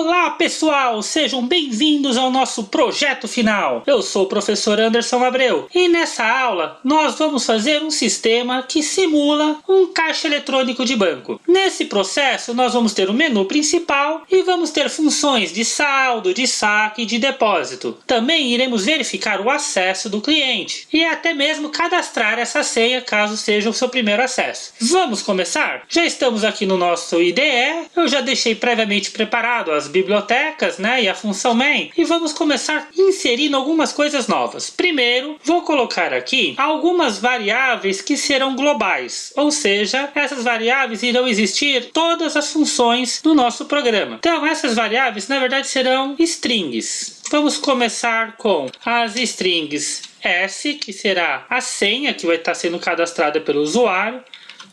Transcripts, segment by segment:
Olá pessoal, sejam bem-vindos ao nosso projeto final. Eu sou o professor Anderson Abreu e nessa aula nós vamos fazer um sistema que simula um caixa eletrônico de banco. Nesse processo nós vamos ter o menu principal e vamos ter funções de saldo, de saque e de depósito. Também iremos verificar o acesso do cliente e até mesmo cadastrar essa senha caso seja o seu primeiro acesso. Vamos começar? Já estamos aqui no nosso IDE, eu já deixei previamente preparado as bibliotecas, e a função main, e vamos começar inserindo algumas coisas novas. Primeiro, vou colocar aqui algumas variáveis que serão globais, ou seja, essas variáveis irão existir todas as funções do nosso programa. Então, essas variáveis, na verdade, serão strings. Vamos começar com as strings S, que será a senha que vai estar sendo cadastrada pelo usuário.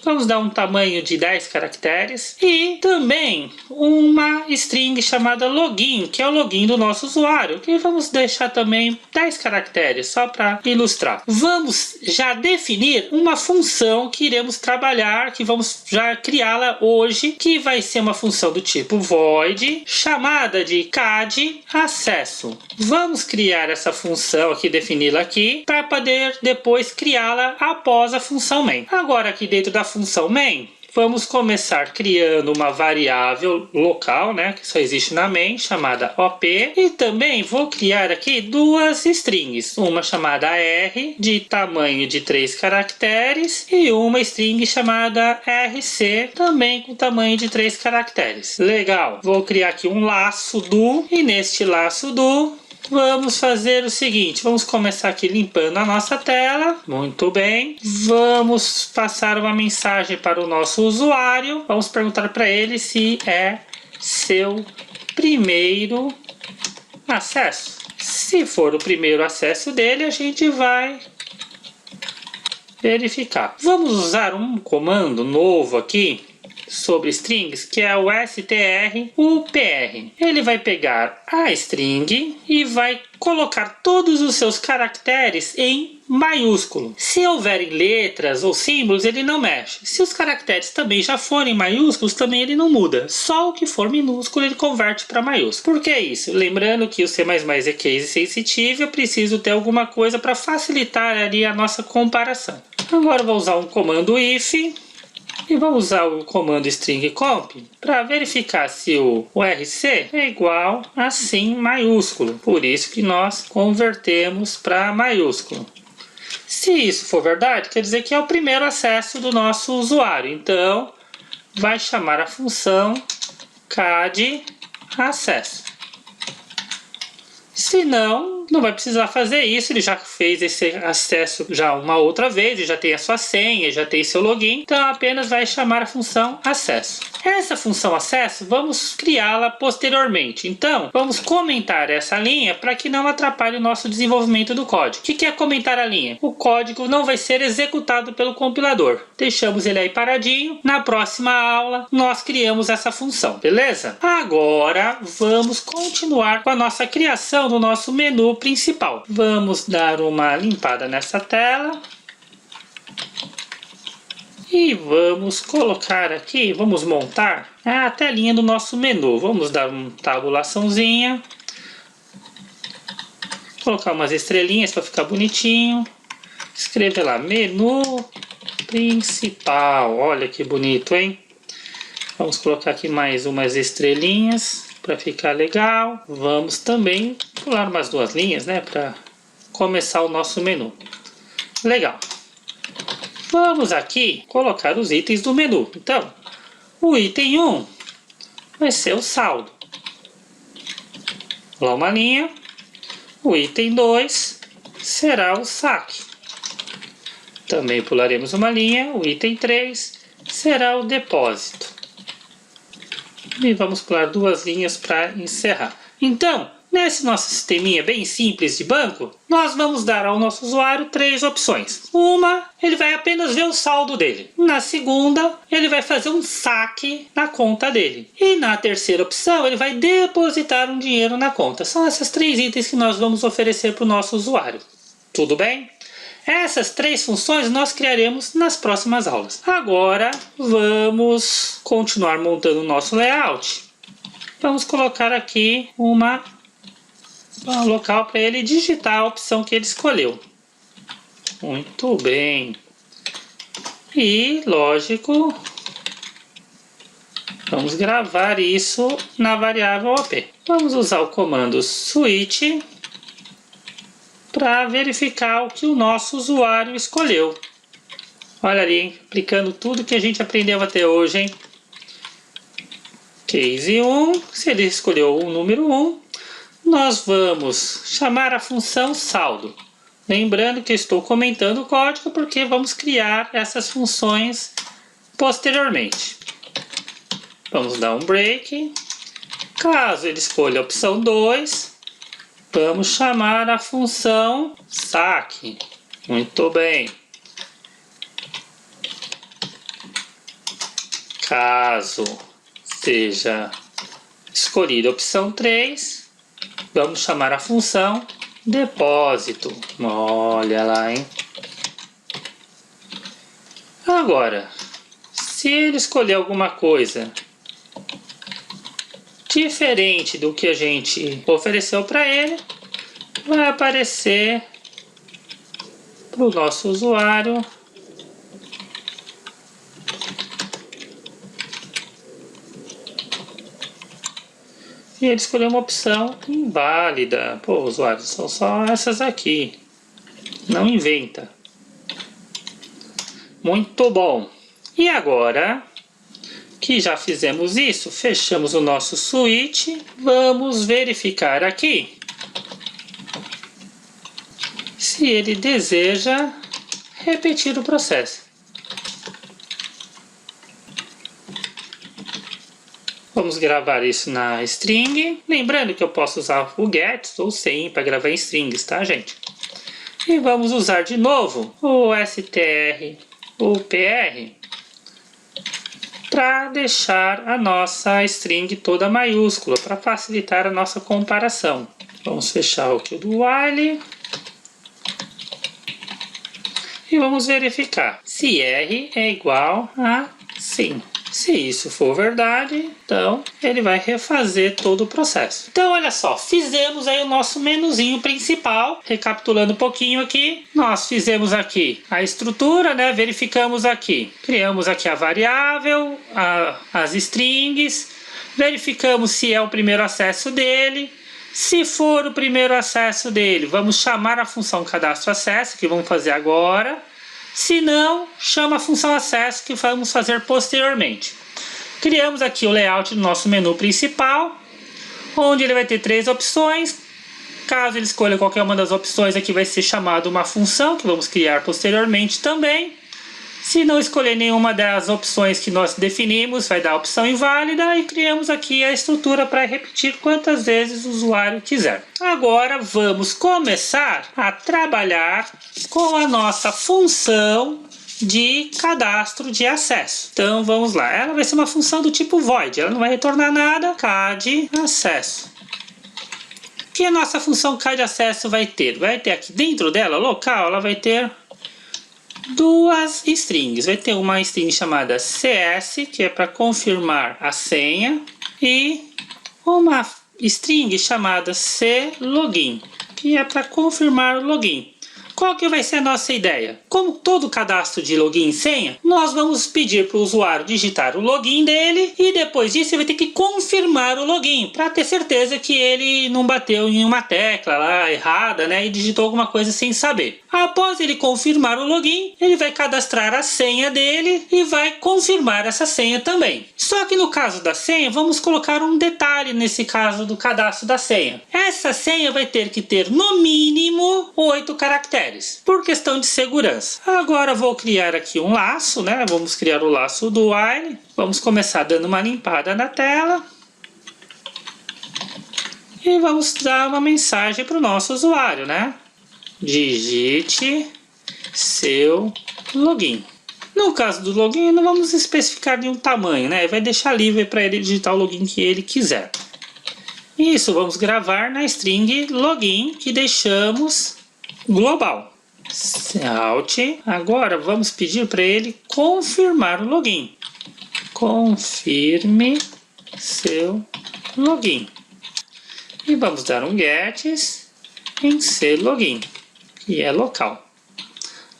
Vamos dar um tamanho de 10 caracteres e também uma string chamada login, que é o login do nosso usuário, que vamos deixar também 10 caracteres, só para ilustrar. Vamos já definir uma função que iremos trabalhar, que vamos já criá-la hoje, que vai ser uma função do tipo void, chamada de cadAccesso. Vamos criar essa função aqui, defini-la aqui, para poder depois criá-la após a função main. Agora aqui dentro da função main, vamos começar criando uma variável local, que só existe na main, chamada op, e também vou criar aqui duas strings, uma chamada r, de tamanho de 3 caracteres, e uma string chamada rc, também com tamanho de 3 caracteres. Legal! Vou criar aqui um laço do, e neste laço do, vamos fazer o seguinte, vamos começar aqui limpando a nossa tela, muito bem, vamos passar uma mensagem para o nosso usuário, vamos perguntar para ele se é seu primeiro acesso. Se for o primeiro acesso dele, a gente vai verificar. Vamos usar um comando novo aqui sobre strings, que é o strupr. Ele vai pegar a string e vai colocar todos os seus caracteres em maiúsculo. Se houverem letras ou símbolos, ele não mexe. Se os caracteres também já forem maiúsculos, também ele não muda. Só o que for minúsculo ele converte para maiúsculo. Por que isso? Lembrando que o C++ é case sensitive, eu preciso ter alguma coisa para facilitar ali a nossa comparação. Agora eu vou usar um comando if. E vamos usar o comando string comp para verificar se o RC é igual a sim maiúsculo. Por isso que nós convertemos para maiúsculo. Se isso for verdade, quer dizer que é o primeiro acesso do nosso usuário. Então, vai chamar a função cadAccesso. Se não, não vai precisar fazer isso, ele já fez esse acesso já uma outra vez, ele já tem a sua senha, já tem seu login, então apenas vai chamar a função acesso. Essa função acesso, vamos criá-la posteriormente, então vamos comentar essa linha para que não atrapalhe o nosso desenvolvimento do código. O que é comentar a linha? O código não vai ser executado pelo compilador, deixamos ele aí paradinho, na próxima aula nós criamos essa função, beleza? Agora vamos continuar com a nossa criação do nosso menu principal. Vamos dar uma limpada nessa tela e vamos colocar aqui, vamos montar a telinha do nosso menu. Vamos dar uma tabulaçãozinha, colocar umas estrelinhas para ficar bonitinho, escrever lá menu principal. Olha que bonito, hein? Vamos colocar aqui mais umas estrelinhas para ficar legal. Vamos também pular umas duas linhas, para começar o nosso menu. Legal. Vamos aqui colocar os itens do menu. Então, o item 1 vai ser o saldo. Lá uma linha. O item 2 será o saque. Também pularemos uma linha. O item 3 será o depósito. E vamos pular duas linhas para encerrar. Então, nesse nosso sisteminha bem simples de banco, nós vamos dar ao nosso usuário 3 opções. Uma, ele vai apenas ver o saldo dele. Na segunda, ele vai fazer um saque na conta dele. E na terceira opção, ele vai depositar um dinheiro na conta. São esses 3 itens que nós vamos oferecer para o nosso usuário. Tudo bem? Essas 3 funções nós criaremos nas próximas aulas. Agora vamos continuar montando o nosso layout. vamos colocar aqui um local para ele digitar a opção que ele escolheu. Muito bem. E, lógico, vamos gravar isso na variável OP. Vamos usar o comando switch para verificar o que o nosso usuário escolheu. Olha ali, hein? Aplicando tudo que a gente aprendeu até hoje, hein? Case 1, se ele escolheu o número 1, nós vamos chamar a função saldo. Lembrando que eu estou comentando o código porque vamos criar essas funções posteriormente. Vamos dar um break. Caso ele escolha a opção 2, vamos chamar a função saque. Muito bem. Caso seja escolhida a opção 3, vamos chamar a função depósito. Olha lá, hein? Agora, se ele escolher alguma coisa diferente do que a gente ofereceu para ele, vai aparecer para o nosso usuário e ele escolheu uma opção inválida. Pô, usuários, são só essas aqui. Não inventa. Muito bom. E agora que já fizemos isso, fechamos o nosso switch. Vamos verificar aqui se ele deseja repetir o processo. Vamos gravar isso na string. Lembrando que eu posso usar o get ou sem para gravar em strings, tá, gente? E vamos usar de novo o str, o pr, para deixar a nossa string toda maiúscula, para facilitar a nossa comparação. Vamos fechar aqui o do while. E vamos verificar se r é igual a sim. Se isso for verdade, então ele vai refazer todo o processo. Então olha só, fizemos aí o nosso menuzinho principal. Recapitulando um pouquinho aqui, nós fizemos aqui a estrutura, né? Verificamos aqui, criamos aqui a variável, as strings, verificamos se é o primeiro acesso dele. Se for o primeiro acesso dele, vamos chamar a função cadastro acesso, que vamos fazer agora. Se não, chama a função acesso, que vamos fazer posteriormente. Criamos aqui o layout do nosso menu principal, onde ele vai ter 3 opções. Caso ele escolha qualquer uma das opções, aqui vai ser chamado uma função, que vamos criar posteriormente também. Se não escolher nenhuma das opções que nós definimos, vai dar a opção inválida, e criamos aqui a estrutura para repetir quantas vezes o usuário quiser. Agora vamos começar a trabalhar com a nossa função de cadastro de acesso. Então vamos lá, ela vai ser uma função do tipo void, ela não vai retornar nada, cad acesso. O que a nossa função cad acesso vai ter? Vai ter aqui dentro dela, local, ela vai ter 2 strings. Vai ter uma string chamada cs, que é para confirmar a senha, e uma string chamada clogin, que é para confirmar o login. Qual que vai ser a nossa ideia? Como todo cadastro de login e senha, nós vamos pedir para o usuário digitar o login dele e depois disso ele vai ter que confirmar o login para ter certeza que ele não bateu em uma tecla lá errada, né, e digitou alguma coisa sem saber. Após ele confirmar o login, ele vai cadastrar a senha dele e vai confirmar essa senha também. Só que no caso da senha, vamos colocar um detalhe nesse caso do cadastro da senha. Essa senha vai ter que ter no mínimo 8 caracteres. Por questão de segurança. Agora vou criar aqui um laço, né? Vamos criar o laço do while. Vamos começar dando uma limpada na tela. E vamos dar uma mensagem para o nosso usuário, né? Digite seu login. No caso do login, não vamos especificar nenhum tamanho, né? Vai deixar livre para ele digitar o login que ele quiser. Isso vamos gravar na string login que deixamos global. Alt. Agora vamos pedir para ele confirmar o login. Confirme seu login. E vamos dar um gets em C login, que é local.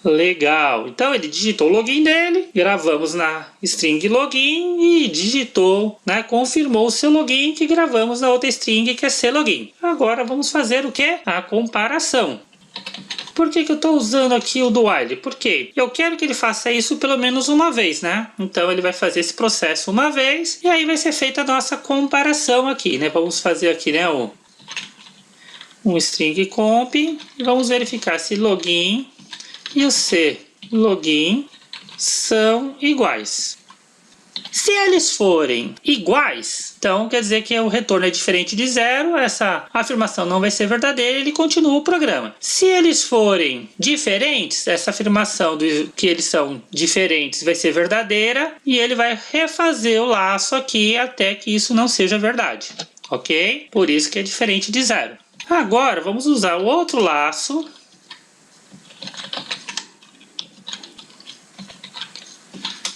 Legal, então ele digitou o login dele, gravamos na string login e digitou, né, confirmou o seu login que gravamos na outra string que é clogin. Agora vamos fazer o que? A comparação. Por que eu estou usando aqui o do while? Porque eu quero que ele faça isso pelo menos uma vez, né? Então ele vai fazer esse processo uma vez e aí vai ser feita a nossa comparação aqui, né? Vamos fazer aqui, né, um string comp e vamos verificar se login e o clogin são iguais. Se eles forem iguais, então quer dizer que o retorno é diferente de 0, essa afirmação não vai ser verdadeira e ele continua o programa. Se eles forem diferentes, essa afirmação que eles são diferentes vai ser verdadeira e ele vai refazer o laço aqui até que isso não seja verdade, ok? Por isso que é diferente de 0. Agora vamos usar o outro laço.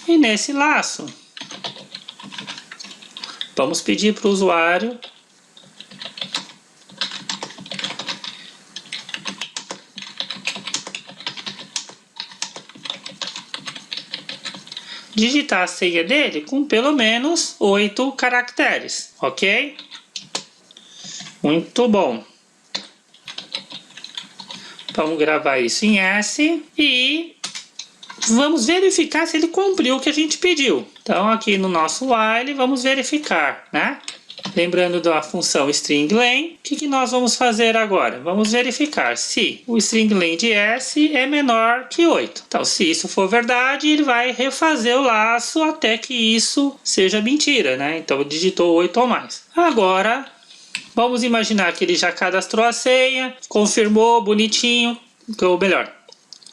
E nesse laço, vamos pedir para o usuário digitar a senha dele com pelo menos 8 caracteres, ok? Muito bom. Vamos gravar isso em S e vamos verificar se ele cumpriu o que a gente pediu. Então aqui no nosso while vamos verificar, né? Lembrando da função stringlen, o que nós vamos fazer agora? Vamos verificar se o stringlen de S é menor que 8. Então se isso for verdade, ele vai refazer o laço até que isso seja mentira, né? Então digitou 8 ou mais. Agora vamos imaginar que ele já cadastrou a senha, confirmou bonitinho, ou melhor,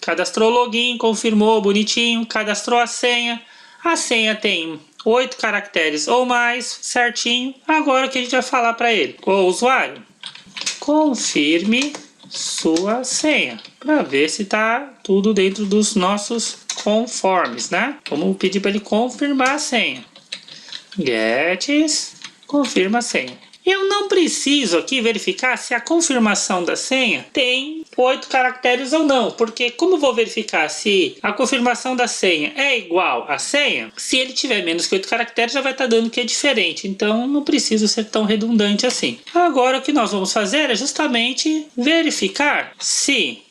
cadastrou o login, confirmou bonitinho, cadastrou a senha. A senha tem 8 caracteres ou mais, certinho. Agora o que a gente vai falar para ele? O usuário, confirme sua senha, para ver se está tudo dentro dos nossos conformes, né? Vamos pedir para ele confirmar a senha. Gets, confirma a senha. Eu não preciso aqui verificar se a confirmação da senha tem 8 caracteres ou não, porque como eu vou verificar se a confirmação da senha é igual à senha, se ele tiver menos que 8 caracteres já vai estar dando que é diferente, então não preciso ser tão redundante assim. Agora o que nós vamos fazer é justamente verificar se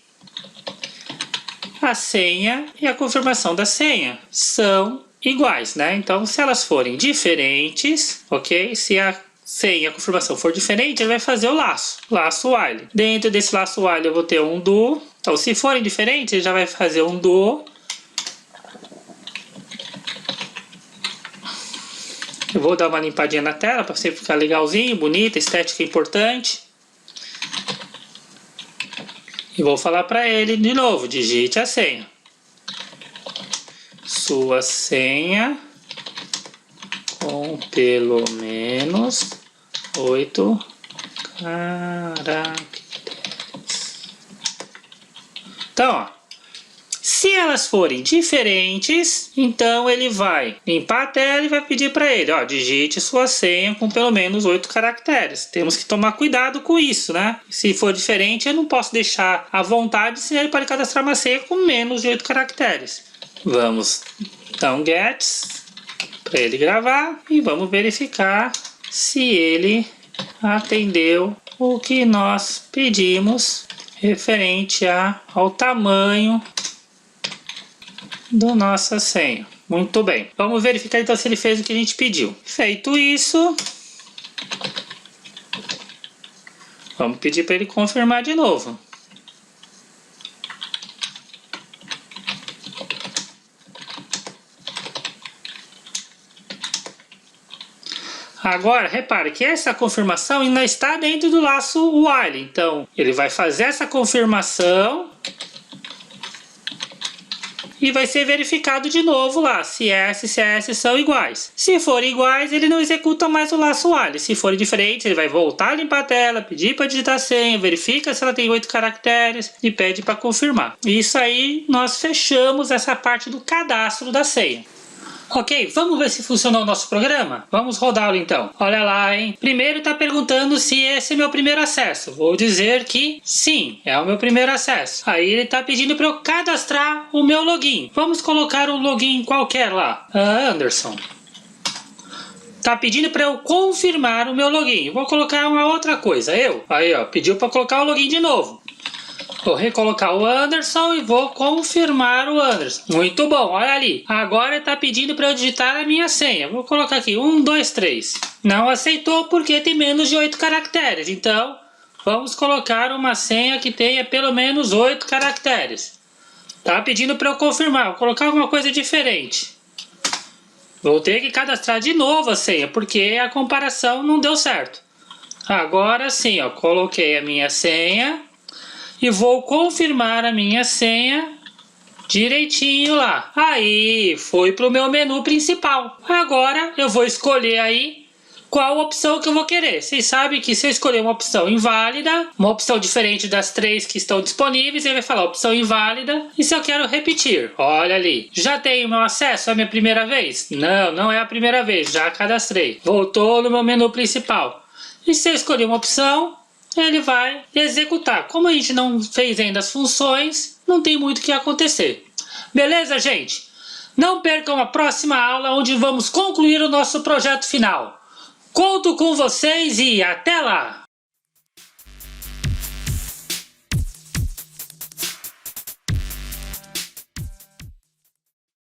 a senha e a confirmação da senha são iguais, né? Então se elas forem diferentes, ok? Se a senha e a confirmação for diferente, ele vai fazer o laço while. Dentro desse laço while eu vou ter um do. Então, se forem diferentes, ele já vai fazer um do. Eu vou dar uma limpadinha na tela para você ficar legalzinho, bonita, estética importante. E vou falar para ele de novo, digite a senha. Sua senha com pelo menos 8 caracteres. Então, ó, se elas forem diferentes, então ele vai limpar a tela e vai pedir para ele, ó, digite sua senha com pelo menos 8 caracteres. Temos que tomar cuidado com isso, né? Se for diferente, eu não posso deixar à vontade, senão ele pode cadastrar uma senha com menos de 8 caracteres. Vamos dar um gets para ele gravar e vamos verificar se ele atendeu o que nós pedimos referente ao tamanho da nossa senha. Muito bem, vamos verificar então se ele fez o que a gente pediu. Feito isso, vamos pedir para ele confirmar de novo. Agora, repare que essa confirmação ainda está dentro do laço while. Então, ele vai fazer essa confirmação e vai ser verificado de novo lá se S e CS são iguais. Se forem iguais, ele não executa mais o laço while. Se forem diferentes, ele vai voltar a limpar a tela, pedir para digitar a senha, verifica se ela tem 8 caracteres e pede para confirmar. Isso aí, nós fechamos essa parte do cadastro da senha. Ok, vamos ver se funcionou o nosso programa? Vamos rodá-lo então. Olha lá, hein? Primeiro está perguntando se esse é meu primeiro acesso. Vou dizer que sim, é o meu primeiro acesso. Aí ele está pedindo para eu cadastrar o meu login. Vamos colocar um login qualquer lá. Anderson. Tá pedindo para eu confirmar o meu login. Vou colocar uma outra coisa. Aí, ó, pediu para colocar o login de novo. Vou recolocar o Anderson e vou confirmar o Anderson. Muito bom, olha ali. Agora está pedindo para eu digitar a minha senha. Vou colocar aqui 1, 2, 3. Não aceitou porque tem menos de 8 caracteres. Então, vamos colocar uma senha que tenha pelo menos 8 caracteres. Tá pedindo para eu confirmar. Vou colocar alguma coisa diferente. Vou ter que cadastrar de novo a senha porque a comparação não deu certo. Agora sim, ó, coloquei a minha senha. E vou confirmar a minha senha direitinho lá. Aí, foi para o meu menu principal. Agora eu vou escolher aí qual opção que eu vou querer. Vocês sabem que se eu escolher uma opção inválida, uma opção diferente das 3 que estão disponíveis, ele vai falar opção inválida. E se eu quero repetir, olha ali. Já tenho meu acesso? É a minha primeira vez? Não, não é a primeira vez, já cadastrei. Voltou no meu menu principal. E se eu escolher uma opção, ele vai executar. Como a gente não fez ainda as funções, não tem muito o que acontecer. Beleza, gente? Não percam a próxima aula onde vamos concluir o nosso projeto final. Conto com vocês e até lá!